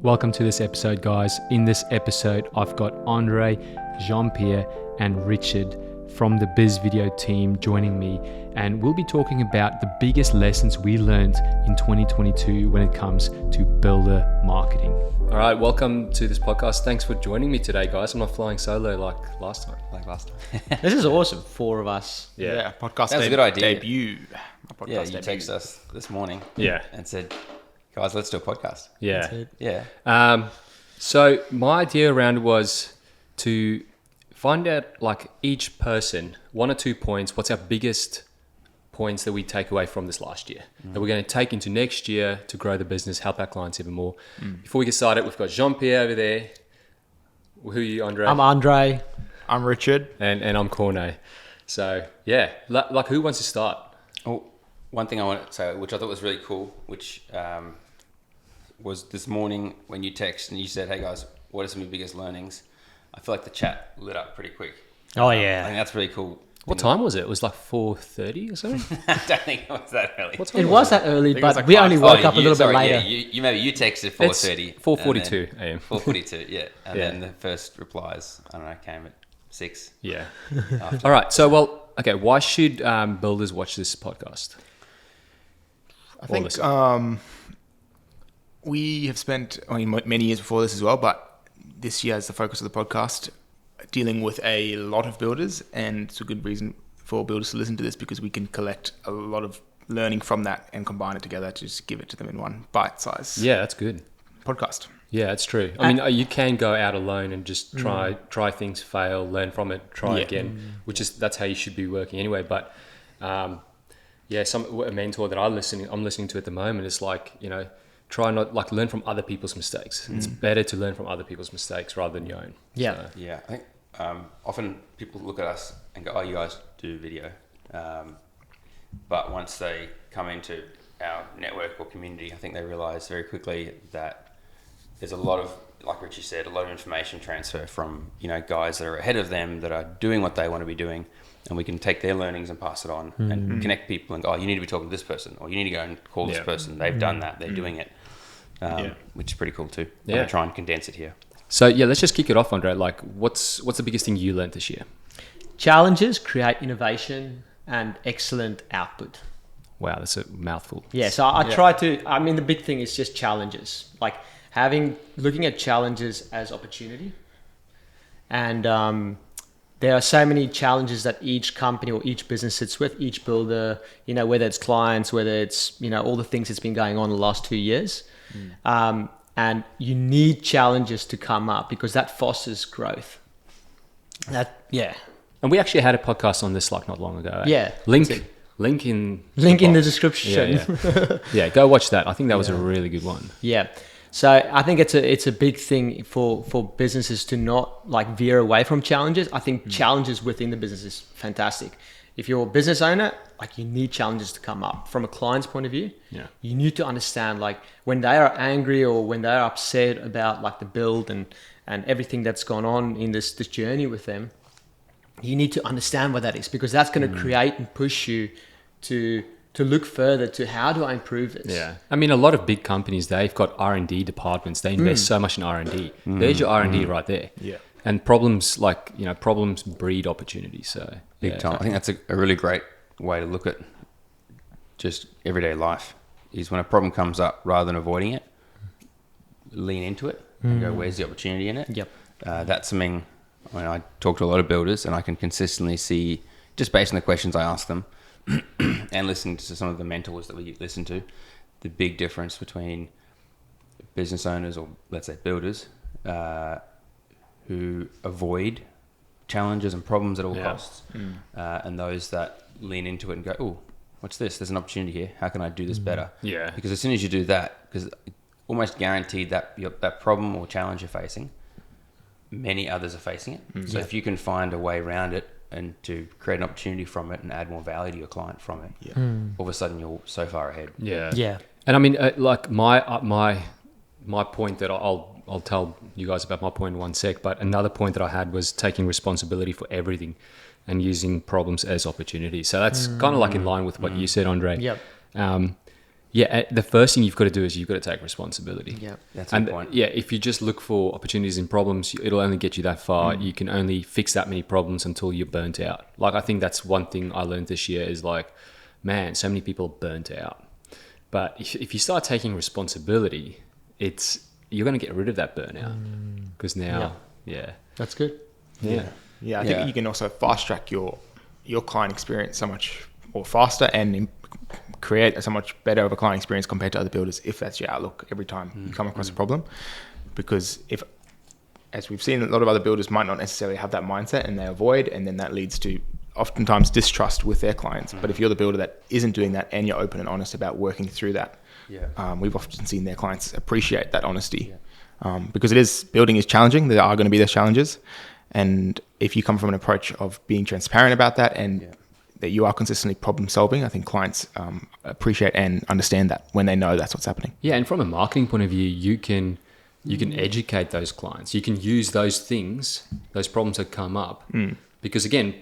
Welcome to this episode, guys. In this episode, I've got Andre, Jean-Pierre, and Richard from the Biz Video team joining me, and we'll be talking about the biggest lessons we learned in 2022 when it comes to builder marketing. All right, welcome to this podcast. Thanks for joining me today, guys. I'm not flying solo like last time. This is awesome. 4 of us. Yeah. Podcast That was a good idea. debut. Yeah, you texted us this morning. Yeah. And said, guys, let's do a podcast. Yeah. Yeah. So my idea around it was to find out, like, each person, 1 or 2 points, what's our biggest points that we take away from this last year that we're going to take into next year to grow the business, help our clients even more. Before we get started, we've got Jean-Pierre over there. Who are you, Andre? I'm Andre. I'm Richard. And I'm Corne. So, yeah, like, who wants to start? Oh, one thing I want to say, which I thought was really cool, which was this morning when you texted and you said, hey guys, what are some of your biggest learnings? I feel like the chat lit up pretty quick. Oh, I yeah. think that's really cool. What time was it? It was like 4:30 or something? I don't think it was that early. What time It was that early, it was but like we 5. only woke up a little bit later. Yeah, you maybe you texted It's 4:30. 4:42 a.m. 4:42, yeah. And Yeah. then the first replies, I don't know, came at 6. Yeah. All right. So, why should builders watch this podcast? I think we have spent many years before this as well, but this year is the focus of the podcast, dealing with a lot of builders, and it's a good reason for builders to listen to this because we can collect a lot of learning from that and combine it together to just give it to them in one bite-size Yeah, that's good. podcast. Yeah, that's true. I mean, you can go out alone and just try things, fail, learn from it, try again, that's how you should be working anyway. But a mentor that I'm listening to at the moment is like, try not learn from other people's mistakes. It's better to learn from other people's mistakes rather than your own. Yeah. So, Yeah, I think often people look at us and go, oh, you guys do video. But once they come into our network or community, I think they realize very quickly that there's a lot of, like Richie said, a lot of information transfer from, guys that are ahead of them that are doing what they want to be doing. And we can take their learnings and pass it on and connect people and go, oh, you need to be talking to this person, or you need to go and call this person. They've done that. They're doing it, which is pretty cool too. I'm going to try and condense it here. So let's just kick it off, Andre. Like, what's the biggest thing you learned this year? Challenges create innovation and excellent output. Wow, that's a mouthful. Yeah, so I try to, the big thing is just challenges. Like looking at challenges as opportunity. And there are so many challenges that each company or each business sits with, each builder, whether it's clients, whether it's, all the things that's been going on in the last 2 years. And you need challenges to come up because that fosters growth. And we actually had a podcast on this not long ago. Yeah. Link in the description. Yeah, go watch that. I think that was a really good one. Yeah. So I think it's a big thing for businesses to not veer away from challenges. I think challenges within the business is fantastic. If you're a business owner, you need challenges to come up. From a client's point of view, you need to understand when they are angry or when they're upset about the build and everything that's gone on in this journey with them, you need to understand what that is, because that's going to create and push you to look further to how do I improve this? Yeah. I mean, a lot of big companies, they've got R&D departments. They invest so much in R&D. There's your R&D right there. Yeah. And problems problems breed opportunities. So Big time. I think that's a really great way to look at just everyday life, is when a problem comes up, rather than avoiding it, lean into it and go, where's the opportunity in it? Yep. That's something, I talk to a lot of builders and I can consistently see, just based on the questions I ask them and listening to some of the mentors that we listen to, the big difference between business owners, or let's say builders, who avoid challenges and problems at all costs, and those that lean into it and go, oh, what's this? There's an opportunity here. How can I do this better? Yeah. Because as soon as you do that, because almost guaranteed that that problem or challenge you're facing, many others are facing it. So if you can find a way around it and to create an opportunity from it and add more value to your client from it, all of a sudden you're so far ahead. Yeah. Yeah. And I mean, my point that I'll tell you guys about my point in 1 sec, but another point that I had was taking responsibility for everything and using problems as opportunities. So that's kind of in line with what you said, Andre. Yep. Yeah, the first thing you've got to do is you've got to take responsibility. Yeah. That's a And good point. yeah, if you just look for opportunities and problems, it'll only get you that far. You can only fix that many problems until you're burnt out. Like, I think that's one thing I learned this year is like, man, so many people are burnt out. But if you start taking responsibility, you're going to get rid of that burnout. Because now, That's good. yeah. Yeah, I think you can also fast track your client experience so much more faster and create a so much better of a client experience compared to other builders if that's your outlook every time you come across a problem. Because if, as we've seen, a lot of other builders might not necessarily have that mindset and they avoid, and then that leads to oftentimes distrust with their clients. But if you're the builder that isn't doing that and you're open and honest about working through that, we've often seen their clients appreciate that honesty. Because building is challenging. There are going to be those challenges. And if you come from an approach of being transparent about that and that you are consistently problem solving, I think clients appreciate and understand that when they know that's what's happening. Yeah, and from a marketing point of view, you can educate those clients. You can use those things, those problems that come up, because again,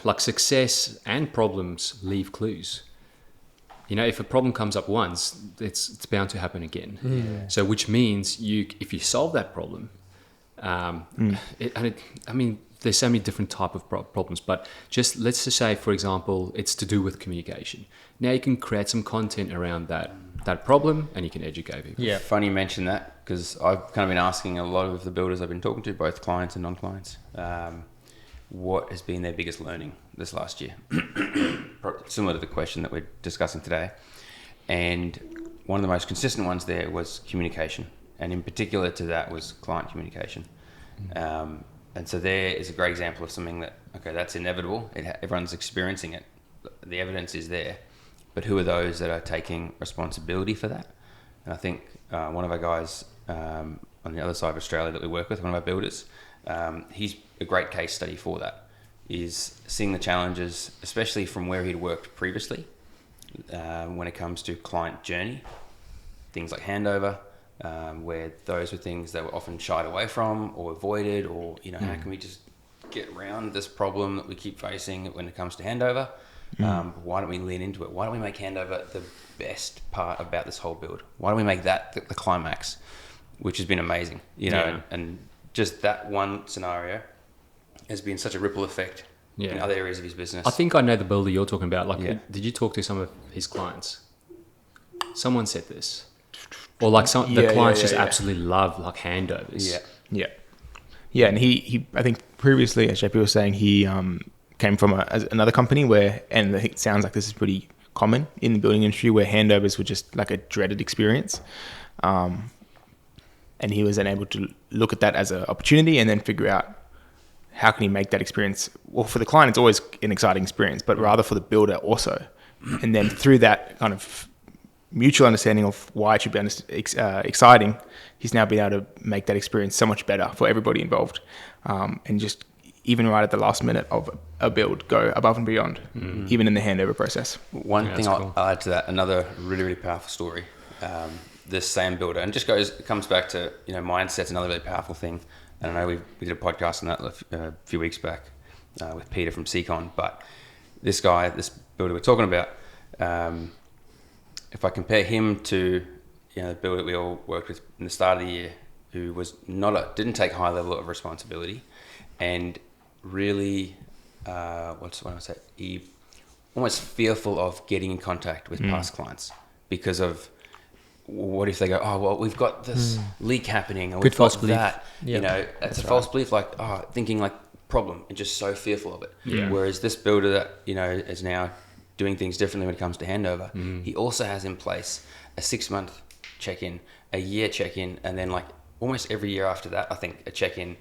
like success and problems leave clues. You know, if a problem comes up once, it's bound to happen again. So, which means if you solve that problem, I mean, there's so many different type of problems, but let's just say, for example, it's to do with communication. Now you can create some content around that problem, and you can educate people. Yeah. Funny you mention that, because I've kind of been asking a lot of the builders I've been talking to, both clients and non-clients, what has been their biggest learning this last year? Similar to the question that we're discussing today. And one of the most consistent ones there was communication. And in particular to that was client communication. And so there is a great example of something that, okay, that's inevitable. Everyone's experiencing it. The evidence is there. But who are those that are taking responsibility for that? And I think one of our guys on the other side of Australia that we work with, one of our builders, he's a great case study for that, is seeing the challenges, especially from where he'd worked previously, when it comes to client journey, things like handover, where those were things that were often shied away from or avoided, or, you know, how can we just get around this problem that we keep facing when it comes to handover? Why don't we lean into it? Why don't we make handover the best part about this whole build? Why don't we make that the climax, which has been amazing, you know, and just that one scenario has been such a ripple effect in other areas of his business. I think I know the builder you're talking about. Like, did you talk to some of his clients? Someone said this. Or like the clients just absolutely love like handovers. Yeah, and he I think previously, as JP was saying, he came from another company where, and it sounds like this is pretty common in the building industry, where handovers were just like a dreaded experience. And he was then able to look at that as an opportunity and then figure out how can he make that experience, well, for the client, it's always an exciting experience, but rather for the builder also. And then through that kind of mutual understanding of why it should be exciting, he's now been able to make that experience so much better for everybody involved. And just even right at the last minute of a build, go above and beyond, even in the handover process. One thing I'll add to that, another really, really powerful story. This same builder, and it comes back to, you know, mindset's another really powerful thing. And I know we did a podcast on that a few weeks back with Peter from Seacon, but this builder we're talking about, if I compare him to, you know, the builder we all worked with in the start of the year, who was didn't take high level of responsibility, and really, he almost fearful of getting in contact with past clients because of, what if they go, oh, well, we've got this leak happening, or we've got that, you know, that's a false belief, like, thinking like problem and just so fearful of it. Yeah. Whereas this builder that, you know, is now doing things differently when it comes to handover, he also has in place a 6-month check-in, a year check-in, and then like almost every year after that, I think a check-in,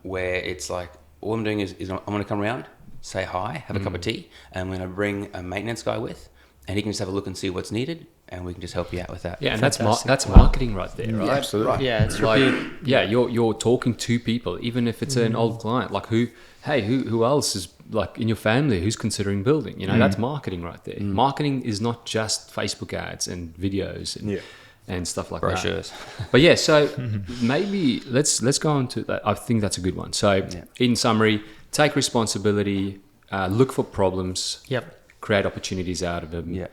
where it's like, all I'm doing is I'm going to come around, say hi, have a cup of tea, and I'm going to bring a maintenance guy with, and he can just have a look and see what's needed, and we can just help you out with that. Yeah, and that's marketing right there, right? Yeah, absolutely. Right. Yeah, it's like, you're talking to people, even if it's an old client. Like, who else is like in your family who's considering building? You know, that's marketing right there. Marketing is not just Facebook ads and videos and stuff like brochures. That. But yeah, so maybe let's go on to that. I think that's a good one. So in summary, take responsibility, look for problems, create opportunities out of them.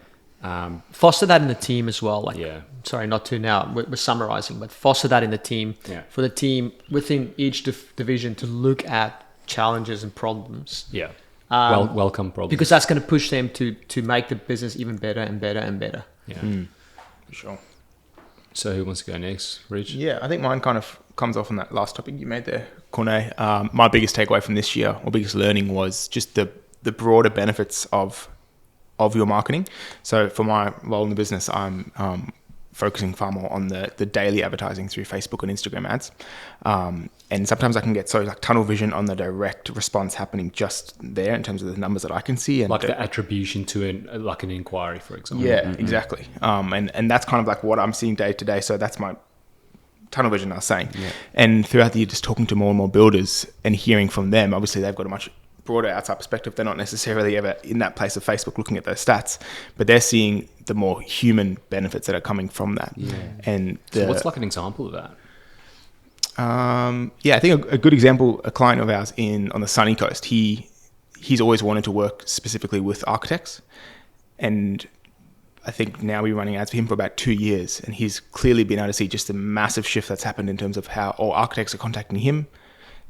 Foster that in the team as well. Like, Yeah. sorry, not to now. We're summarizing, but foster that in the team Yeah. for the team within each division to look at challenges and problems. Yeah. Um, Welcome problems. Because that's going to push them to make the business even better and better and better. Yeah. For sure. So who wants to go next, Rich? Yeah, I think mine kind of comes off on that last topic you made there, Corne. My biggest takeaway from this year, or biggest learning, was just the broader benefits of your marketing. So for my role in the business, I'm focusing far more on the daily advertising through Facebook and Instagram ads. And sometimes I can get so like tunnel vision on the direct response happening just there in terms of the numbers that I can see. And Like the attribution to an inquiry, for example. yeah, exactly. And that's kind of like what I'm seeing day to day. So that's my tunnel vision, I was saying. Yeah. And throughout the year, just talking to more and more builders and hearing from them, obviously they've got a much broader outside perspective. They're not necessarily ever in that place of Facebook looking at those stats, but they're seeing the more human benefits that are coming from that. Yeah. And So what's like an example of that? I think a good example, a client of ours on the sunny coast, he's always wanted to work specifically with architects, and I think now we're running ads for him for about 2 years, and he's clearly been able to see just a massive shift that's happened in terms of how all architects are contacting him.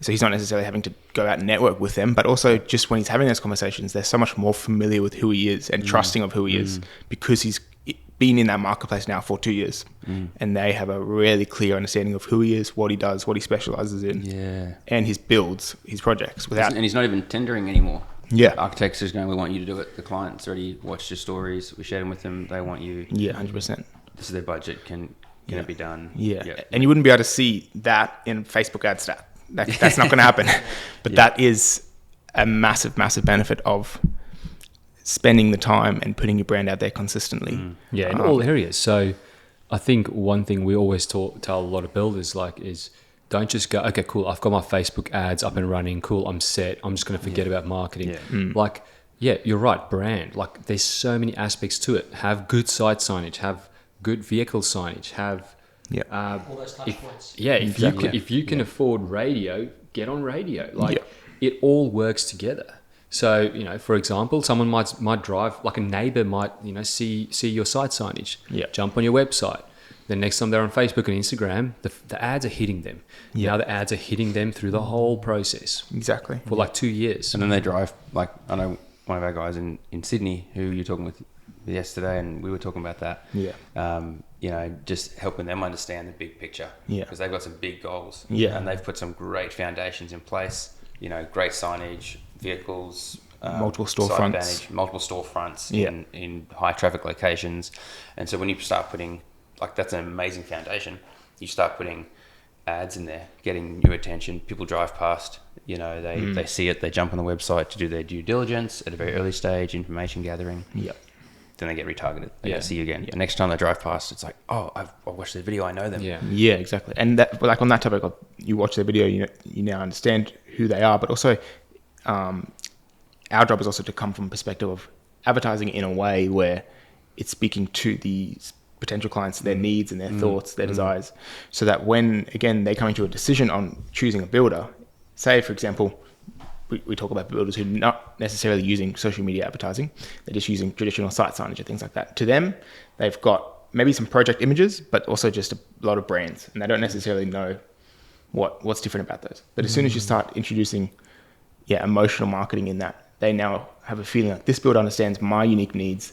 So he's not necessarily having to go out and network with them, but also just when he's having those conversations, they're so much more familiar with who he is and trusting of who he is, because he's been in that marketplace now for 2 years, and they have a really clear understanding of who he is, what he does, what he specializes in, Yeah. and his builds, his projects without. And he's not even tendering anymore. Yeah. Architects just going, we want you to do it. The client's already watched your stories. We shared them with them. They want you. Yeah, 100%. This is their budget. Can it be done? Yeah. Yep. And you wouldn't be able to see that in Facebook ad stat. That's not going to happen. But that is a massive, massive benefit of spending the time and putting your brand out there consistently. Yeah, in all areas. So I think one thing we always tell a lot of builders is don't just go, okay, cool, I've got my Facebook ads up and running, cool, I'm set, I'm just going to forget about marketing. Yeah. You're right, brand. Like there's so many aspects to it. Have good site signage, have good vehicle signage, have All those touch points. if you can afford radio, get on radio. It all works together. So, for example, someone might drive, like a neighbor might, see your site signage, jump on your website. The next time they're on Facebook and Instagram, the ads are hitting them. Now the ads are hitting them through the whole process Exactly. for like 2 years. And then they drive, like, I know one of our guys in Sydney who you're talking with yesterday, and we were talking about that. Yeah. Just helping them understand the big picture. Yeah. Because they've got some big goals. Yeah. And they've put some great foundations in place. Great signage, vehicles, Multiple site storefronts. advantage, multiple storefronts Yeah. in high traffic locations. And so when you start putting, like, that's an amazing foundation. You start putting ads in there, getting new attention. People drive past, they see it, they jump on the website to do their due diligence at a very early stage, information gathering. Yeah. Then they get retargeted. They Yeah. go see you again. The next time they drive past, it's like, oh, I've watched the video, I know them. Yeah. Yeah, exactly. And that, like on that topic, you watch their video, you now understand who they are. But also, our job is also to come from a perspective of advertising in a way where it's speaking to these potential clients, their needs and their thoughts, their desires, so that when, again, they come into a decision on choosing a builder, say, for example, we talk about builders who are not necessarily using social media advertising, they're just using traditional site signage and things like that. To them, they've got maybe some project images, but also just a lot of brands, and they don't necessarily know what's different about those. But as soon as you start introducing emotional marketing in that, they now have a feeling like this builder understands my unique needs.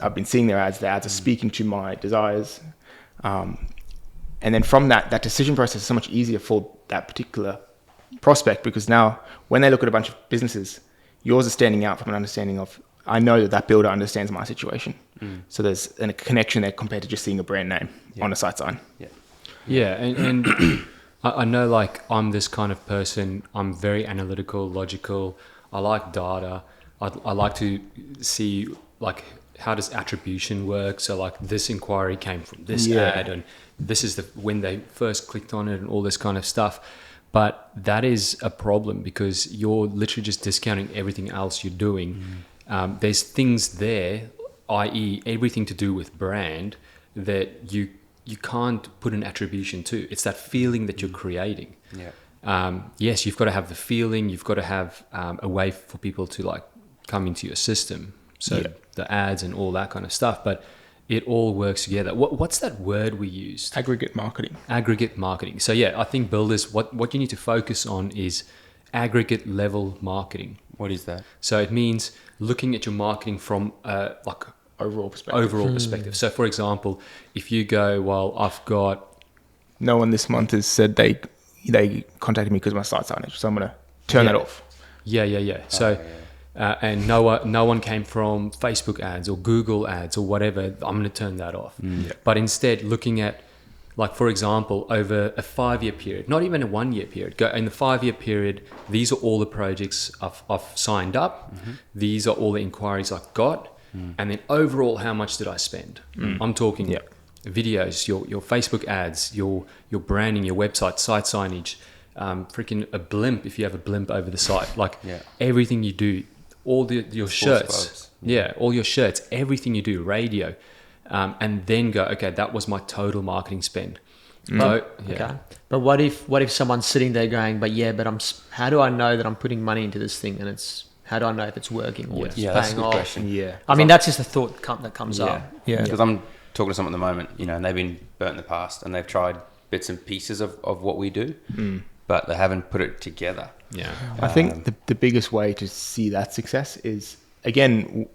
I've been seeing their ads are speaking to my desires. And then from that decision process is so much easier for that particular prospect, because now when they look at a bunch of businesses, yours is standing out from an understanding of, I know that builder understands my situation. So there's a connection there compared to just seeing a brand name on a site sign. Yeah, and I know, like, I'm this kind of person. I'm very analytical, logical. I like data. I like to see, like, how does attribution work? So, like, this inquiry came from this ad, and this is when they first clicked on it, and all this kind of stuff. But that is a problem, because you're literally just discounting everything else you're doing. There's things there, i.e. everything to do with brand, that you can't put an attribution to. It's that feeling that you're creating. Yes, you've got to have the feeling. You've got to have a way for people to, like, come into your system. So Yeah. the ads and all that kind of stuff, but it all works together. What's that word we used? Aggregate marketing. Aggregate marketing. So yeah, I think builders, what you need to focus on is aggregate level marketing. What is that? So it means looking at your marketing from like Overall perspective. overall perspective. So for example, if you go, well, I've got No one this month has said they contacted me because of my site signage, so I'm going to turn that off. yeah. So and no one came from Facebook ads or Google ads or whatever. I'm going to turn that off. Yeah. But instead, looking at, like for example, over a 5-year period, not even a 1-year period. Go in the 5-year period. These are all the projects I've signed up. These are all the inquiries I've got, and then overall, how much did I spend? I'm talking Yeah. videos, your Facebook ads, your branding, your website, site signage, freaking a blimp if you have a blimp over the site, like everything you do, all your shirts, clubs. all your shirts, everything you do, radio, and then go, okay, that was my total marketing spend. Okay. But what if someone's sitting there going, but how do I know that I'm putting money into this thing, and how do I know if it's working or it's Yeah, that's a paying good off? question. Yeah. I mean, that's just a thought that comes up. Yeah. Because I'm talking to someone at the moment, and they've been burnt in the past, and they've tried bits and pieces of what we do, but they haven't put it together. Yeah. I think the biggest way to see that success is, again,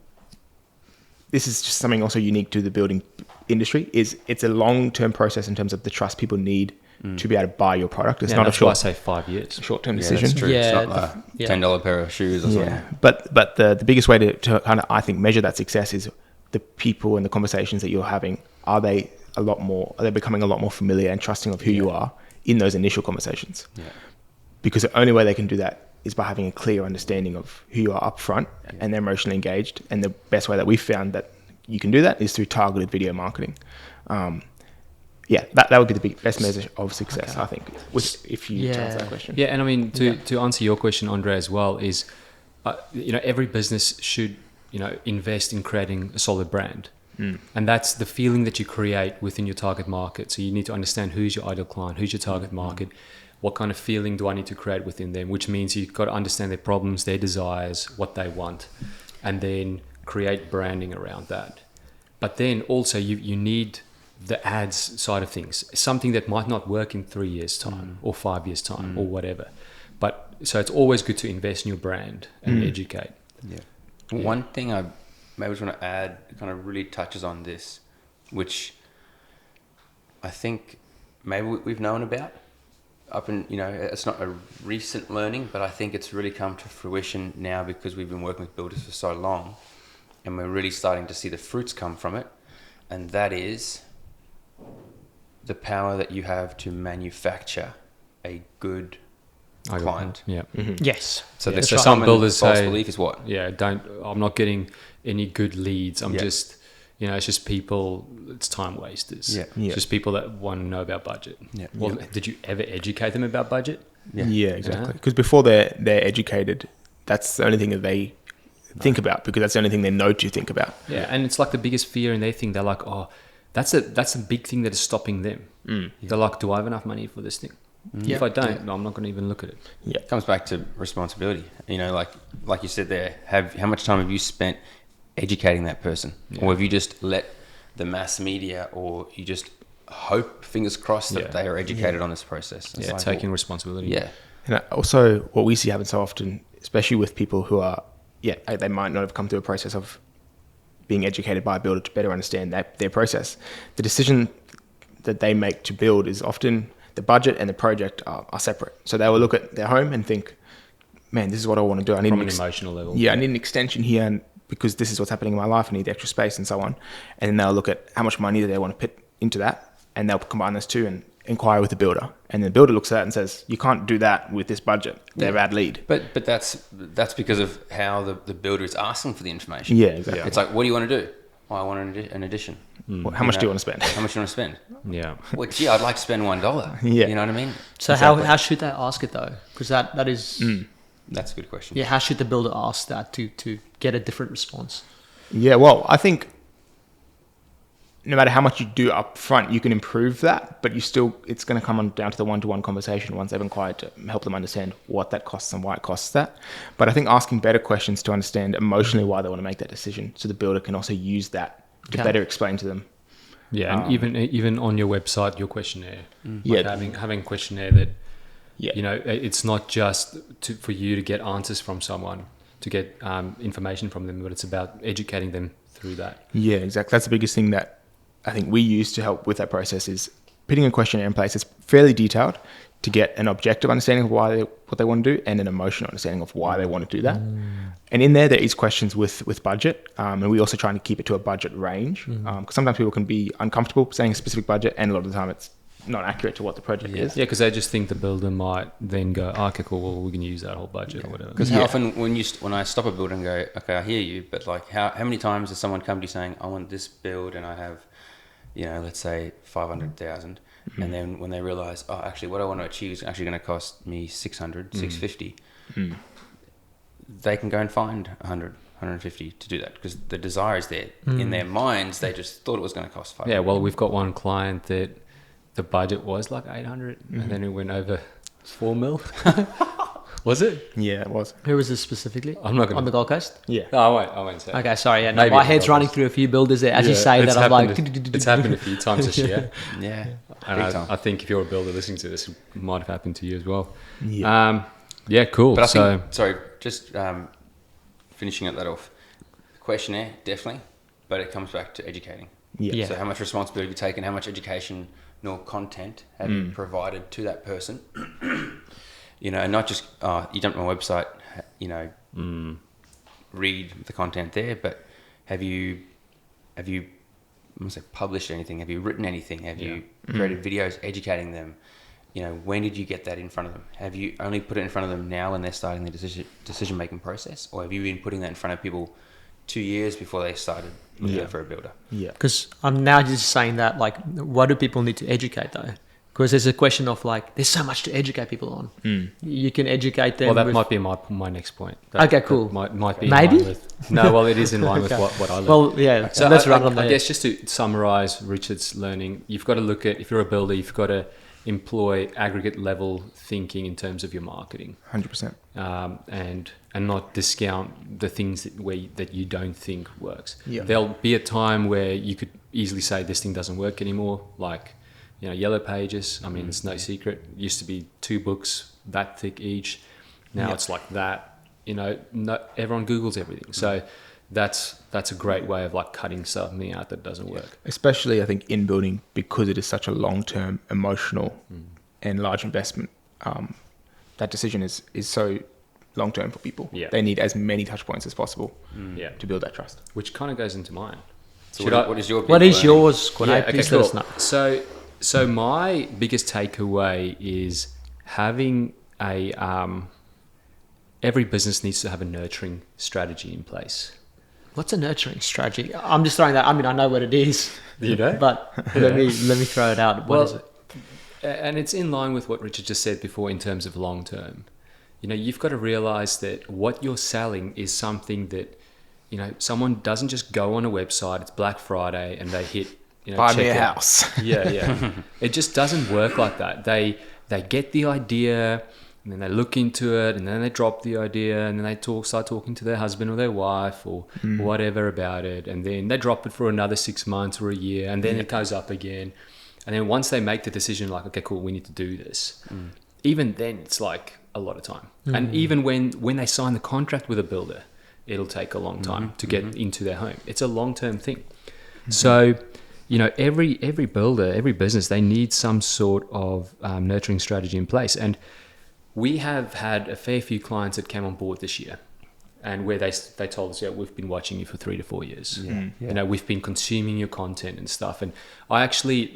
this is just something also unique to the building industry, is it's a long-term process in terms of the trust people need to be able to buy your product. It's Yeah, not a that's why I short, say 5 years. short-term Yeah, decision. that's true. Yeah, It's not the- a $10 pair of shoes or something. Yeah, but the biggest way to kind of, I think, measure that success is the people and the conversations that you're having. Are they becoming a lot more familiar and trusting of who you are in those initial conversations? Yeah. Because the only way they can do that is by having a clear understanding of who you are up front and they're emotionally engaged. And the best way that we found that you can do that is through targeted video marketing. That would be the best measure of success, I think, if you to answer that question. Yeah, and I mean to answer your question, Andre, as well, is every business should invest in creating a solid brand, and that's the feeling that you create within your target market. So you need to understand who's your ideal client, who's your target market, what kind of feeling do I need to create within them, which means you've got to understand their problems, their desires, what they want, and then create branding around that. But then also you need the ads side of things, something that might not work in 3 years time or 5 years time or whatever. But so it's always good to invest in your brand and educate. Yeah. One thing I maybe just want to add kind of really touches on this, which I think maybe we've known about it's not a recent learning, but I think it's really come to fruition now because we've been working with builders for so long and we're really starting to see the fruits come from it. And that is the power that you have to manufacture a good client. Yeah. Yes. So Yeah, there's so some some builders false say- belief is what? Yeah, I'm not getting any good leads. I'm just, it's just people, it's time wasters. Yeah. Yeah. It's just people that want to know about budget. Yeah. Well, did you ever educate them about budget? Yeah, exactly. Because before they're educated, that's the only thing that they think about, because that's the only thing they know to think about. Yeah, and it's like the biggest fear, and they think they're like, oh, that's a big thing that is stopping them. They're like, do I have enough money for this thing? If I don't, no, I'm not going to even look at it. Yeah. It comes back to responsibility. Like you said there, how much time have you spent educating that person? Or have you just let the mass media, or you just hope, fingers crossed, that they are educated on this process? It's like, Taking responsibility. And also, what we see happen so often, especially with people who are, they might not have come through a process of being educated by a builder to better understand their process. The decision that they make to build is often the budget and the project are separate. So they will look at their home and think, man, this is what I want to do. I need From an emotional level. I need an extension here, and because this is what's happening in my life, I need the extra space and so on. And then they'll look at how much money do they want to put into that, and they'll combine those two and inquire with the builder. And the builder looks at that and says, you can't do that with this budget. They're a bad lead. But that's because of how the builder is asking for the information. Yeah, exactly. It's like, what do you want to do? Oh, I want an addition. Well, how much do you want to spend? How much do you want to spend? Yeah. Well, gee, I'd like to spend $1. Yeah. You know what I mean? So how should they ask it though? Because that is That's a good question. yeah. How should the builder ask that to get a different response? Yeah, well, I think no matter how much you do up front, you can improve that, but it's going to come on down to the one-to-one conversation once they've inquired to help them understand what that costs and why it costs that. But I think asking better questions to understand emotionally why they want to make that decision, so the builder can also use that to better explain to them. Yeah, and even on your website, your questionnaire, Yeah. having a questionnaire that, Yeah. you know, it's not just for you to get answers from someone, to get information from them, but it's about educating them through that. Yeah, exactly. That's the biggest thing that I think we use to help with that process, is putting a questionnaire in place that's fairly detailed to get an objective understanding of what they want to do, and an emotional understanding of why they want to do that. And in there is questions with budget, and we also try to keep it to a budget range, because sometimes people can be uncomfortable saying a specific budget, and a lot of the time it's not accurate to what the project is. Yeah, because they just think the builder might then go, oh, okay, cool, well, we can use that whole budget or whatever. Because how often when I stop a builder and go, okay, I hear you, but like how many times does someone come to you saying, I want this build and I have, you know, let's say 500,000, and then when they realize, oh, actually what I want to achieve is actually going to cost me 600, 650, they can go and find 100, 150 to do that, because the desire is there. In their minds, they just thought it was going to cost 500. Yeah, well, we've got one client that the budget was like 800, and then it went over 4 mil. Was it? Yeah, it was. Who was this specifically? I'm not going to. On the Gold Coast? Yeah. No, I won't say. Okay, sorry. Yeah, no, Maybe my on the head's Gold running Coast. through a few builders there. As you Yeah, say it's that, I'm like... it's happened a few times this year. Yeah. And Big time. I think if you're a builder listening to this, it might have happened to you as well. Yeah. Yeah, cool. But I So, think, sorry, just finishing that off. Questionnaire, definitely, but it comes back to educating. Yeah. So how much responsibility have you taken? How much educational content have you provided to that person? You know, and not just, you jumped on my website, you know, read the content there, but have you I must say, published anything? Have you written anything? Have you created videos educating them? You know, when did you get that in front of them? Have you only put it in front of them now when they're starting the decision-making process? Or have you been putting that in front of people 2 years before they started looking for a builder? Yeah. Because I'm now just saying that, like, what do people need to educate, though? Because there's a question of, like, there's so much to educate people on. You can educate them. well, that with- might be my next point. That, Okay, cool. That might be Maybe? in line with, no, well, it is in line Okay. with what I learned. Well, yeah. So let's I, run I, on that. I guess just to summarize Richard's learning, you've got to look at, if you're a builder, you've got to employ aggregate level thinking in terms of your marketing, 100%. and not discount the things that you don't think works. Yeah. There'll be a time where you could easily say this thing doesn't work anymore, like, you know, Yellow Pages. I mean, it's no secret. It used to be 2 books that thick each. Now it's like that. You know, everyone Googles everything. So that's a great way of like cutting something out that doesn't work. Especially, I think, in building, because it is such a long-term, emotional and large investment. That decision is so long-term for people. Yeah. They need as many touch points as possible Yeah. to build that trust. Which kind of goes into mine. So Should what I- is your big What is learning? yours, Quinay? Please let us know. So my biggest takeaway is having a every business needs to have a nurturing strategy in place. What's a nurturing strategy? I'm just throwing that. I mean, I know what it is. You know? But let me throw it out. What is it? And it's in line with what Richard just said before in terms of long term. You know, you've got to realize that what you're selling is something that, you know, someone doesn't just go on a website, it's Black Friday, and they hit, you know, Buy me a checkout. house. Yeah. It just doesn't work like that. They get the idea, and then they look into it, and then they drop the idea, and then they start talking to their husband or their wife or whatever about it, and then they drop it for another 6 months or a year, and then it goes up again. And then once they make the decision, like, okay, cool, we need to do this. Even then, it's like a lot of time. And even when they sign the contract with a builder, it'll take a long time to get into their home. It's a long-term thing. So, you know, every builder, every business, they need some sort of nurturing strategy in place. And we have had a fair few clients that came on board this year, and where they told us, yeah, we've been watching you for 3 to 4 years. You know, we've been consuming your content and stuff. And I actually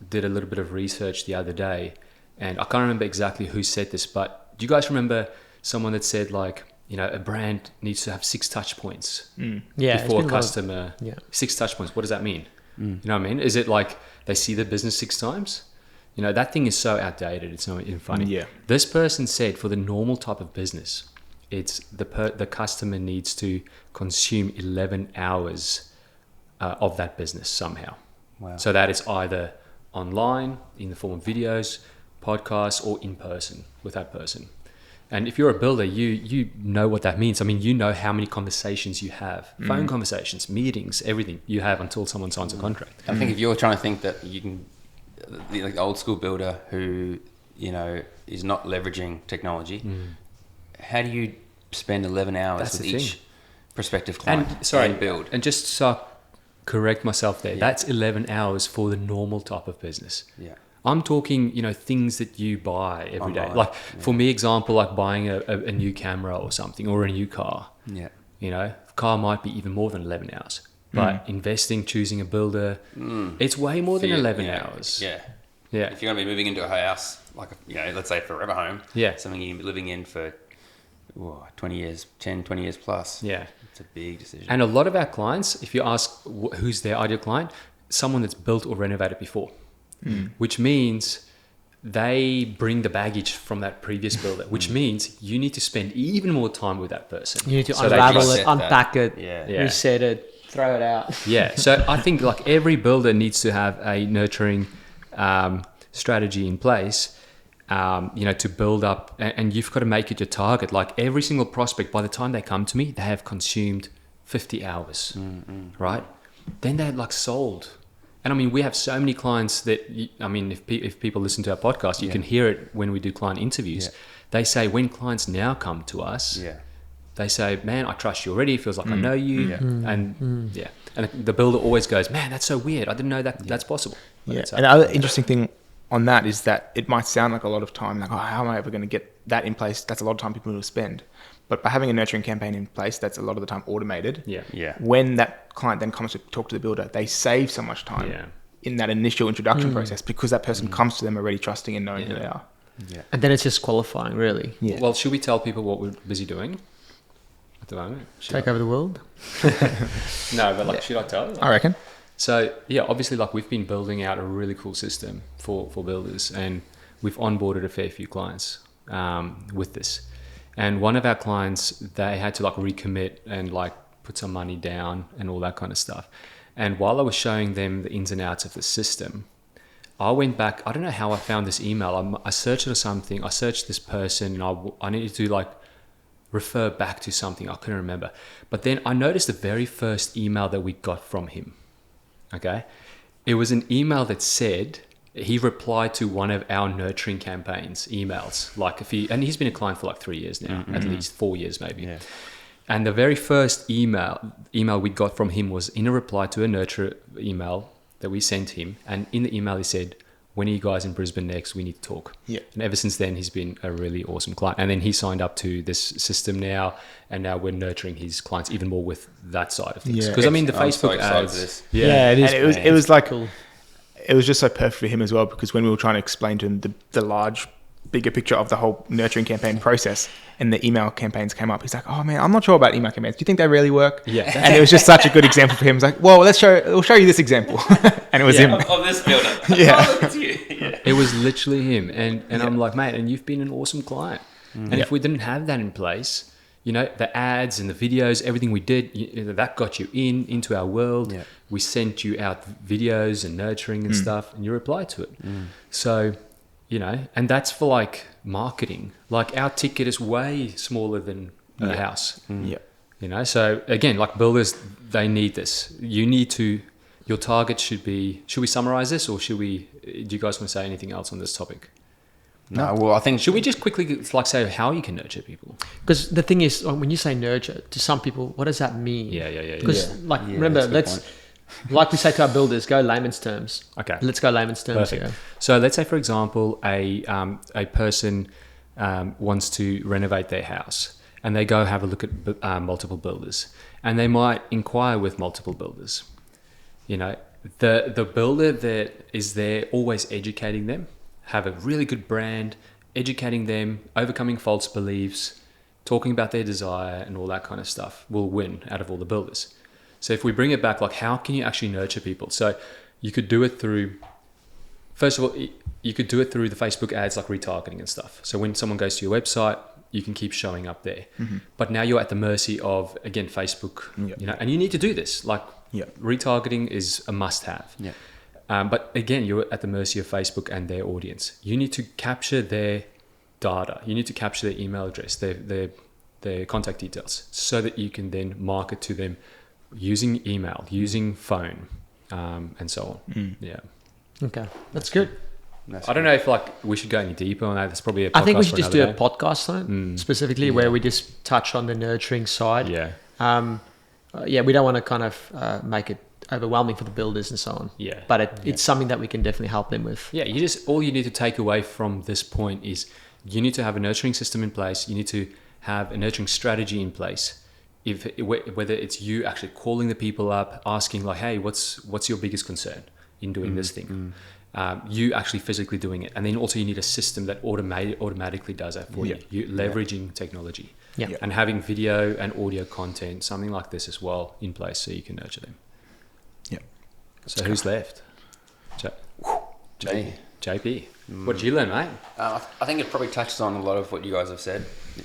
did a little bit of research the other day, and I can't remember exactly who said this, but do you guys remember someone that said, like, you know, a brand needs to have 6 touch points Yeah, it's before a been customer? 6 touch points. What does that mean? You know what I mean? Is it like they see the business 6 times? You know, that thing is so outdated. It's not even funny. Yeah. This person said for the normal type of business, it's the customer needs to consume 11 hours of that business somehow. Wow. So that is either online in the form of videos, podcasts, or in person with that person. And if you're a builder, you know what that means. I mean, you know how many conversations you have, phone conversations, meetings, everything you have until someone signs a contract. I think if you're trying to think that you can, like the old school builder who, you know, is not leveraging technology, how do you spend 11 hours That's with the each thing. prospective client And build? And just so correct myself there, that's 11 hours for the normal type of business. Yeah. I'm talking, you know, things that you buy every day. Online, Like for me, example, like buying a new camera or something, or a new car. Yeah. You know, car might be even more than 11 hours. But investing, choosing a builder, it's way more than 11 hours. Yeah. Yeah. If you're going to be moving into a house, like, you know, let's say a forever home, Yeah. something you're living in for 20 years, 10, 20 years plus. Yeah. It's a big decision. And a lot of our clients, if you ask who's their ideal client, someone that's built or renovated before, which means they bring the baggage from that previous builder, which means you need to spend even more time with that person. You need to So they unravel just- it, reset that. unpack it, Yeah. reset it, throw it out. Yeah. So I think like every builder needs to have a nurturing strategy in place, you know, to build up, and you've got to make it your target. Like every single prospect, by the time they come to me, they have consumed 50 hours, right? Then they're like sold. And I mean, we have so many clients that, I mean, if people listen to our podcast, you can hear it when we do client interviews. Yeah. They say when clients now come to us, Yeah. they say, man, I trust you already. It feels like I know you. And the builder always goes, man, that's so weird. I didn't know that's possible. But Yeah. it's And the other interesting thing on that is that it might sound like a lot of time, like, oh, how am I ever going to get that in place? That's a lot of time people will spend. But by having a nurturing campaign in place, that's a lot of the time automated. Yeah. Yeah. When that client then comes to talk to the builder, they save so much time Yeah. in that initial introduction process because that person comes to them already trusting and knowing who they are. Yeah. And then it's just qualifying, really. Yeah. Well, should we tell people what we're busy doing at the moment? Take over the world. No, but like, should I tell? I reckon. So yeah, obviously, like we've been building out a really cool system for builders, and we've onboarded a fair few clients with this. And one of our clients, they had to like recommit and like put some money down and all that kind of stuff. And while I was showing them the ins and outs of the system, I went back. I don't know how I found this email. I searched it or something. I searched this person, and I needed to like refer back to something. I couldn't remember. But then I noticed the very first email that we got from him. Okay, it was an email that said he replied to one of our nurturing campaigns emails. Like and he's been a client for like 3 years now, at least 4 years maybe. Yeah. And the very first email we got from him was in a reply to a nurture email that we sent him. And in the email, he said, when are you guys in Brisbane next? We need to talk. Yeah. And ever since then, he's been a really awesome client. And then he signed up to this system now. And now we're nurturing his clients even more with that side of things. Yeah. Because I mean, the I'm so Facebook excited ads. for this. Yeah, it is. And it was like, cool. it was just so perfect for him as well, because when we were trying to explain to him the large, bigger picture of the whole nurturing campaign process, and the email campaigns came up, he's like, oh man, I'm not sure about email campaigns. Do you think they really work? Yeah. And it was just such a good example for him. He's like, well, we'll show you this example. And it was him. Of this builder. Yeah. Oh, look, it's you. Yeah. It was literally him. And I'm like, mate, and you've been an awesome client. And if we didn't have that in place, you know, the ads and the videos, everything we did, that got you into our world. Yeah. We sent you out videos and nurturing and stuff, and you replied to it. So, you know, and that's for like marketing. Like our ticket is way smaller than a house. Yeah. You know, so again, like builders, they need this. Your target should be, should we summarize this, or do you guys want to say anything else on this topic? No, well, I think Should we just quickly like say how you can nurture people? Because the thing is, when you say nurture, to some people, what does that mean? Yeah. Because, like, Yeah, remember, that's a good like we say to our builders, go layman's terms. Okay. Let's go layman's terms Perfect. here. So let's say, for example, a person wants to renovate their house, and they go have a look at multiple builders, and they might inquire with multiple builders. You know, the builder that is there always educating them, have a really good brand, educating them, overcoming false beliefs, talking about their desire and all that kind of stuff will win out of all the builders. So if we bring it back, like how can you actually nurture people? So you could do it through, first of all, you could do it through the Facebook ads, like retargeting and stuff. So when someone goes to your website, you can keep showing up there. But now you're at the mercy of, again, Facebook, Yeah. you know, and you need to do this. Like Yeah. retargeting is a must have. Yeah. But again, you're at the mercy of Facebook and their audience. You need to capture their data. You need to capture their email address, their contact details, so that you can then market to them using email, using phone, and so on. Yeah. Okay, that's good. I don't know if we should go any deeper on that. That's probably a podcast I think we should for just do another a podcast on it, specifically where we just touch on the nurturing side. day. We don't want to kind of make it overwhelming for the builders and so on. Yeah. But it's something that we can definitely help them with. Yeah, all you need to take away from this point is you need to have a nurturing system in place. You need to have a nurturing strategy in place. Whether it's you actually calling the people up, asking like, hey, what's your biggest concern in doing this thing? You actually physically doing it. And then also you need a system that automatically does that for you. You leveraging technology. Yeah. And having video and audio content, something like this as well, in place so you can nurture them. Yeah. So who's left? Me. JP. What did you learn, mate? I think it probably touches on a lot of what you guys have said,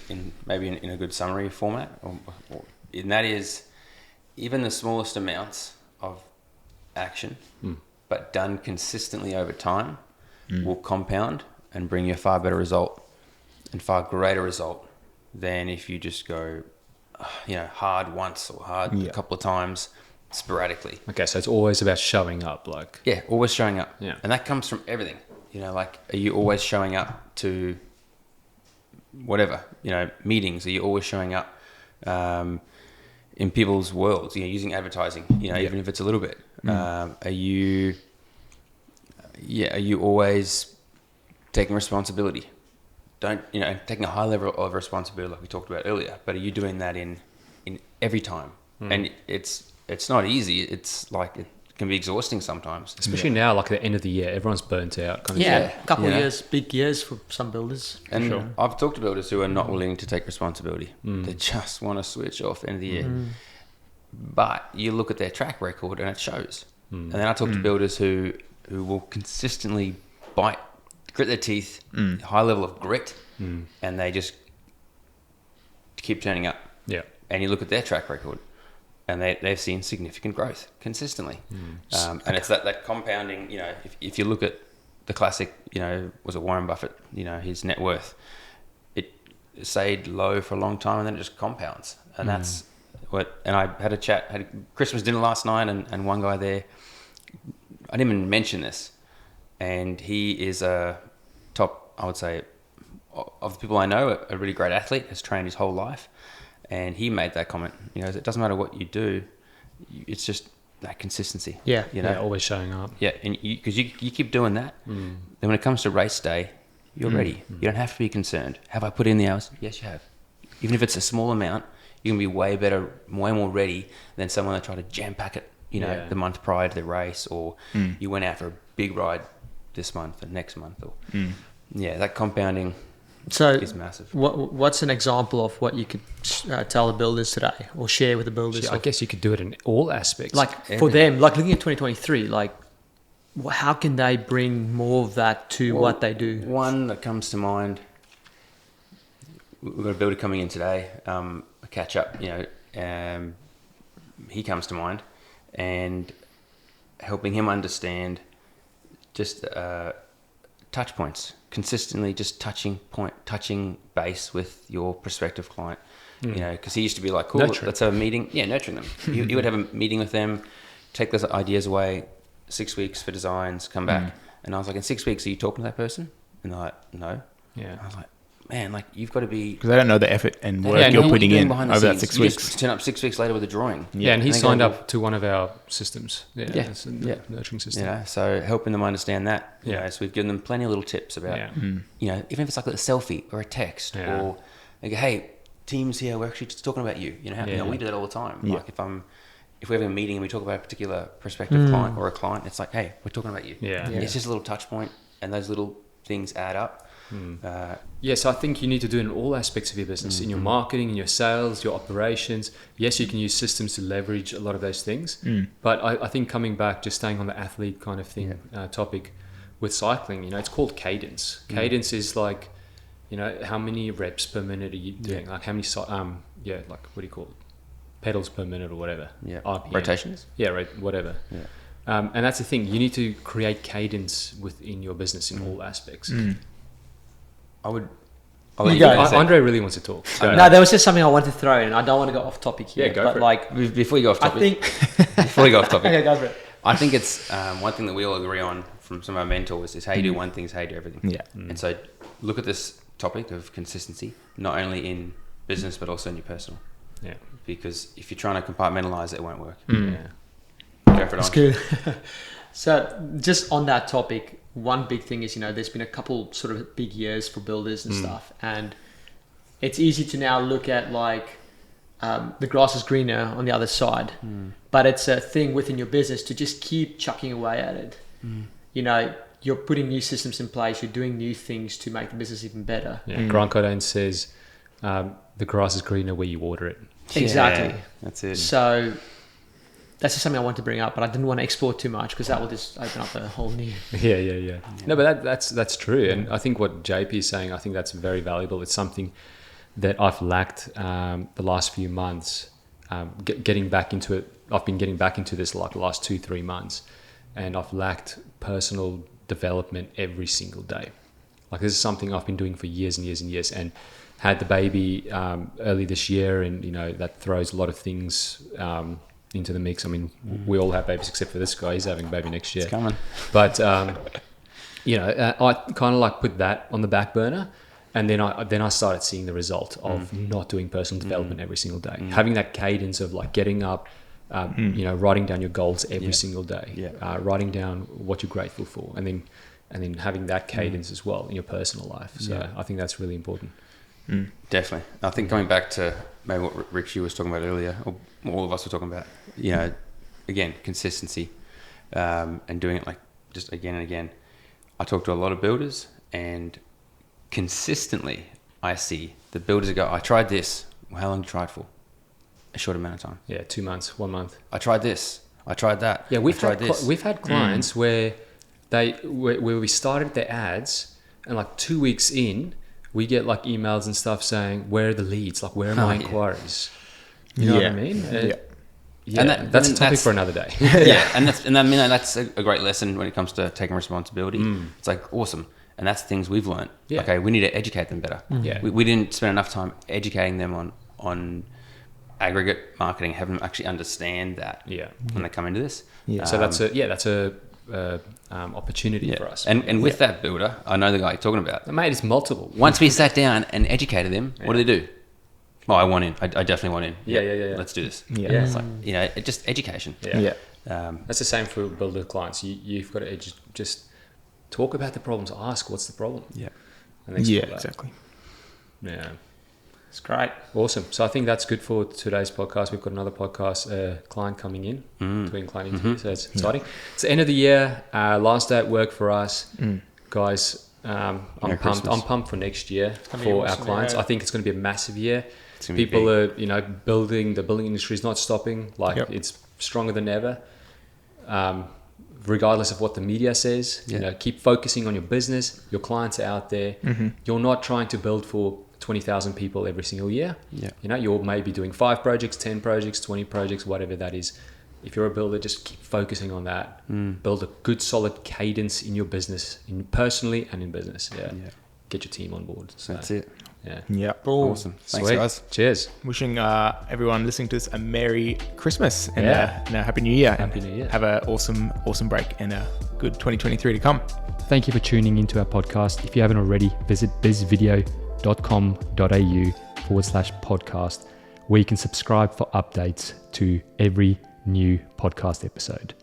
in a good summary format. And that is, even the smallest amounts of action, but done consistently over time, will compound and bring you a far better result and far greater result than if you just go, hard once or hard a couple of times sporadically. Okay, so it's always about showing up, Yeah, always showing up. Yeah. And that comes from everything. Are you always showing up to whatever, meetings? Are you always showing up in people's worlds, using advertising, even if it's a little bit? Are you always taking responsibility? Taking a high level of responsibility like we talked about earlier, but are you doing that in every time? And it's not easy. It's like it can be exhausting sometimes. Especially now, like at the end of the year, everyone's burnt out. Kind of Yeah, thing. a couple of years, big years for some builders. And I've talked to builders who are not willing to take responsibility. They just want to switch off end of the year. But you look at their track record and it shows. And then I talk to builders who will consistently grit their teeth, high level of grit, and they just keep turning up. Yeah. And you look at their track record, and they've seen significant growth consistently. And it's that compounding, if you look at the classic, was it Warren Buffett, his net worth, it stayed low for a long time and then it just compounds. And that's and I had a Christmas dinner last night and one guy there, I didn't even mention this, and he is a top, I would say, of the people I know, a really great athlete, has trained his whole life. And he made that comment. It doesn't matter what you do, it's just that consistency. Yeah. Always showing up. Yeah, and because you keep doing that, then when it comes to race day, you're ready. You don't have to be concerned. Have I put in the hours? Yes, you have. Even if it's a small amount, you can be way more ready than someone that tried to jam pack it, the month prior to the race, or you went out for a big ride this month or next month, or that compounding. So is massive. What's an example of what you could tell the builders today or share with the builders? I guess you could do it in all aspects. For them, looking at 2023, how can they bring more of that to what they do? One that comes to mind, we've got a builder coming in today, a catch up, he comes to mind, and helping him understand just touch points, consistently just touching base with your prospective client, because he used to be like, cool, let's have a meeting. Yeah, nurturing them. You would have a meeting with them, take those ideas away, 6 weeks for designs, come back. And I was like, in 6 weeks, are you talking to that person? And they're like, no. Yeah. I was like, man, you've got to be... Because they don't know the effort and work you're putting in over that 6 weeks. You just turn up 6 weeks later with a drawing. Yeah, and he signed up to one of our systems. Yeah. Nurturing system. So helping them understand that. So we've given them plenty of little tips about, even if it's like a selfie or a text, or they go, hey, teams here, we're actually just talking about you. We do that all the time. Yeah. If we're having a meeting and we talk about a particular prospective client or a client, it's like, hey, we're talking about you. Yeah. It's just a little touch point, and those little things add up. Yes, I think you need to do it in all aspects of your business, in your marketing, in your sales, your operations. Yes, you can use systems to leverage a lot of those things. But I think coming back, just staying on the athlete kind of thing, topic with cycling, it's called cadence. Cadence is like, how many reps per minute are you doing? Like how many, what do you call it? Pedals per minute or whatever. Yeah. RPM. Rotations. Yeah, whatever. Yeah. And that's the thing. You need to create cadence within your business in all aspects. I'll let You you go. guys say. Andre really wants to talk. So. No, there was just something I wanted to throw in. I don't want to go off topic here. Yeah, go but for it. like, Before you go off I topic, think. before you go off topic, Okay, go for it. I think it's one thing that we all agree on from some of our mentors is how you do one thing is how you do everything. Yeah. And so look at this topic of consistency, not only in business but also in your personal. Yeah. Because if you're trying to compartmentalize it, it won't work. Yeah. Go for it. That's On. good. So just on that topic, one big thing is, there's been a couple sort of big years for builders and stuff. And it's easy to now look at like the grass is greener on the other side. But it's a thing within your business to just keep chucking away at it. You're putting new systems in place. You're doing new things to make the business even better. Yeah. Grant Cardone says, the grass is greener where you water it. Exactly. Yeah, that's it. So that's just something I want to bring up, but I didn't want to explore too much because that will just open up a whole new. Yeah. No, but that's true. And I think what JP is saying, I think that's very valuable. It's something that I've lacked the last few months, getting back into it. I've been getting back into this like the last 2-3 months, and I've lacked personal development every single day. Like this is something I've been doing for years and years and years, and had the baby early this year, and that throws a lot of things into the mix. I mean, we all have babies except for this guy. He's having a baby next year. It's coming. But I kind of like put that on the back burner, and then I started seeing the result of not doing personal development every single day, having that cadence of like getting up, writing down your goals every single day, writing down what you're grateful for, and then having that cadence as well in your personal life. So I think that's really important. Definitely. I think coming back to maybe what Richie was talking about earlier, or all of us were talking about, again, consistency and doing it like just again and again. I talk to a lot of builders, and consistently I see the builders go, I tried this. Well, how long did you try it for? A short amount of time. Yeah, 2 months, 1 month. I tried this. I tried that. Yeah, we've this. had clients where we started their ads, and like 2 weeks in, we get like emails and stuff saying, where are the leads? Like, where are my inquiries? You know what I mean? Yeah, And that's a topic for another day. That's a great lesson when it comes to taking responsibility. It's like awesome, and that's things we've learned. Yeah. Okay, we need to educate them better. Yeah. We didn't spend enough time educating them on aggregate marketing, have them actually understand that. When they come into this. So that's a opportunity for us. And with that builder, I know the guy you're talking about. Mate, it's multiple. Once we sat down and educated them, what do they do? Oh, I want in. I definitely want in. Yeah. Let's do this. Yeah. It's like, it's just education. Yeah. That's the same for builder clients. You've got to just talk about the problems. Ask, what's the problem? Yeah. And explore that. Exactly. Yeah. It's great. Awesome. So I think that's good for today's podcast. We've got another podcast client coming in, doing client interviews. So it's exciting. It's the end of the year, last day at work for us. Guys, I'm pumped. Christmas. I'm pumped for next year gonna be for our awesome, clients. yeah. I think it's going to be a massive year. It's gonna be People big. are, building. The building industry is not stopping. Like it's stronger than ever. Regardless of what the media says, keep focusing on your business. Your clients are out there. You're not trying to build for 20,000 people every single year. You're maybe doing 5 projects, 10 projects, 20 projects, whatever that is. If you're a builder, just keep focusing on that. Build a good, solid cadence in your business, personally and in business. Get your team on board. So That's it. Yeah. Awesome. Thanks, Sweet. guys. Cheers. Wishing everyone listening to this a Merry Christmas and a Happy New Year. Happy New Year. Have an awesome break and a good 2023 to come. Thank you for tuning into our podcast. If you haven't already, visit bizvideo.com.au/podcast, where you can subscribe for updates to every new podcast episode.